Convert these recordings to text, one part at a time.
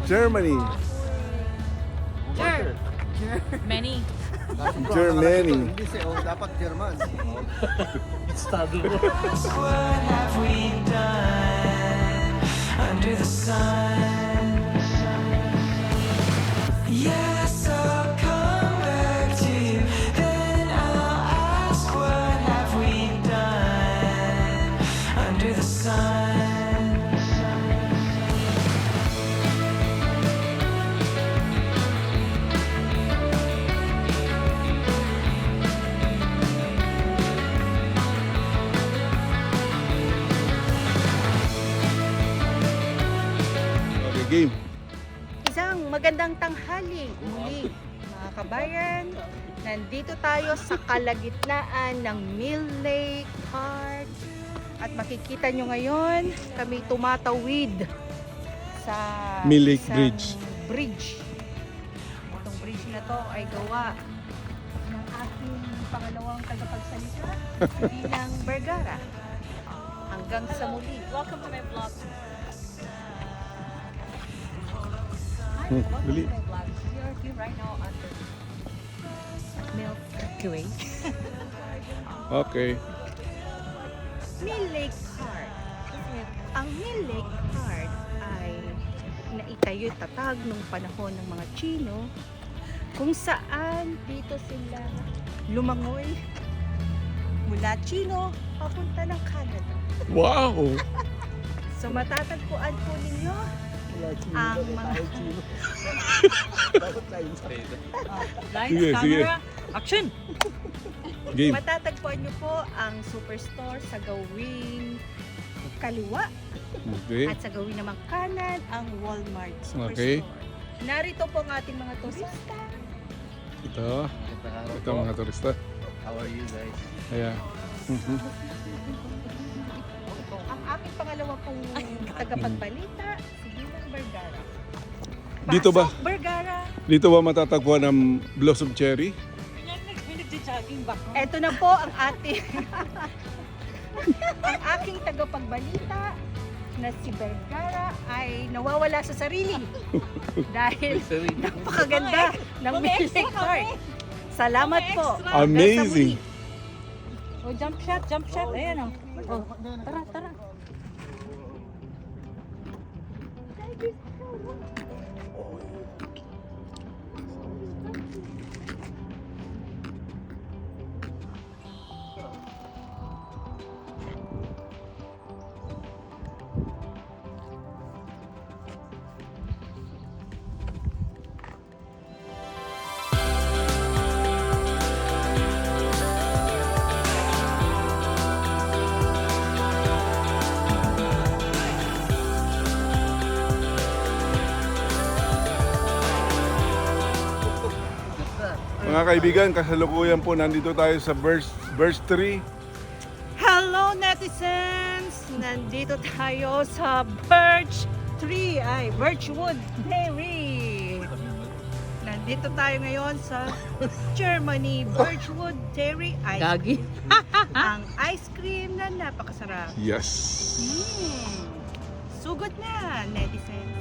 Germany. Many. Germany. Hindi siya, dapat German. Estado. What have we done under the sun? Yes, I'll come back to you. Then I'll ask, what have we done under the sun? Okay, game. Isang magandang tanghali muli mga kabayan. Nandito tayo sa kalagitnaan ng Mill Lake Park. At makikita nyo ngayon, kami tumatawid sa Mill Lake isang Bridge. bridge. Itong bridge na to ay gawa ng aking pangalawang tagapagsalita, Dinang Vergara. Hanggang sa muli. Welcome to my vlog. Hi, welcome Dali. to my vlog. We are here right now at the Milk Kuwait. Okay. Mill Lake Park. Ang Mill Lake Park ay naitayo tatag nung panahon ng mga Chino kung saan dito sila lumangoy mula Chino papunta ng Canada. Wow! So matatagpuan po ninyo ang mga Dapat tayo sa lights, Sige, sige. camera, action! Game. Matatagpuan nyo po ang Superstore sa gawing kaliwa Okay. at sa gawin namang kanan ang Walmart Superstore. Okay. Narito po ang ating mga turista. Ito. Ito mga turista. How are you guys? Ayan. Ang aking pangalawa pong tagapagbalita, si Dinang Vergara. Dito ba? Pasok, Vergara. Dito ba matatagpuan ang Blossom Cherry? Ito na po ang ating ang aking tagapagbalita na si Vergara ay nawawala sa sarili dahil napakaganda ng Mill Lake Park. Salamat po. Amazing. Oh, jump shot, jump shot. Ayan oh. Oh, tara, tara. Mga kaibigan, kasalukuyan po nandito tayo sa Birch Tree. Hello netizens! Nandito tayo sa Birchwood Dairy. Nandito tayo ngayon sa Germany, Birchwood Dairy Ice Cream. Ang ice cream na napakasarap. Yes. Sugod na, netizens.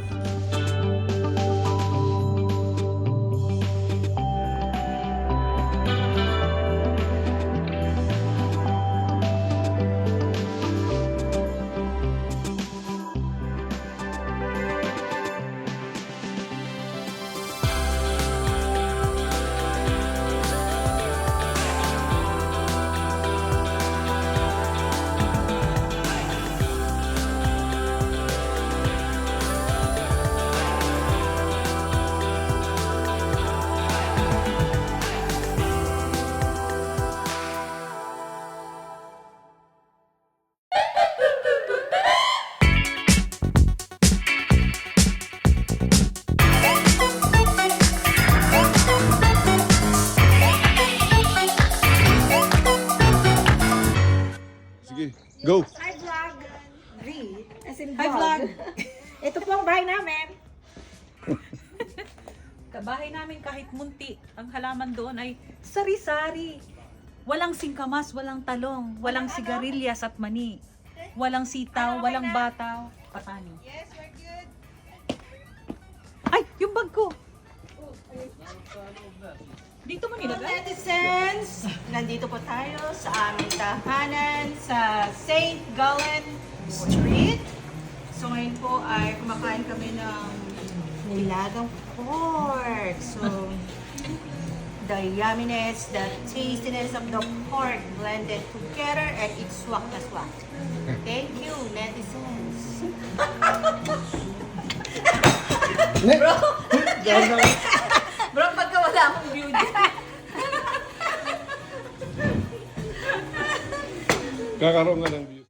Sige, go. Hi vlog! V. As in Hi, vlog. Ito po ang bahay namin. Kabahay namin kahit munti, ang halaman doon ay sari-sari. Walang singkamas, walang talong, walang sigarilyas at mani. Walang sitaw, walang bataw, patani. Yes, we're good. Ay, yung bag ko. Dito mo nilagay? Netizens, nandito po tayo sa aming tahanan sa St. Gallen Street. So ngayon po ay kumakain kami ng nilagang pork. So, the yumminess, the tastiness of the pork blended together and it's swak na swak. Thank you, netizens. Bro, pagka wala akong view dyan. Kakaroon nga ng view.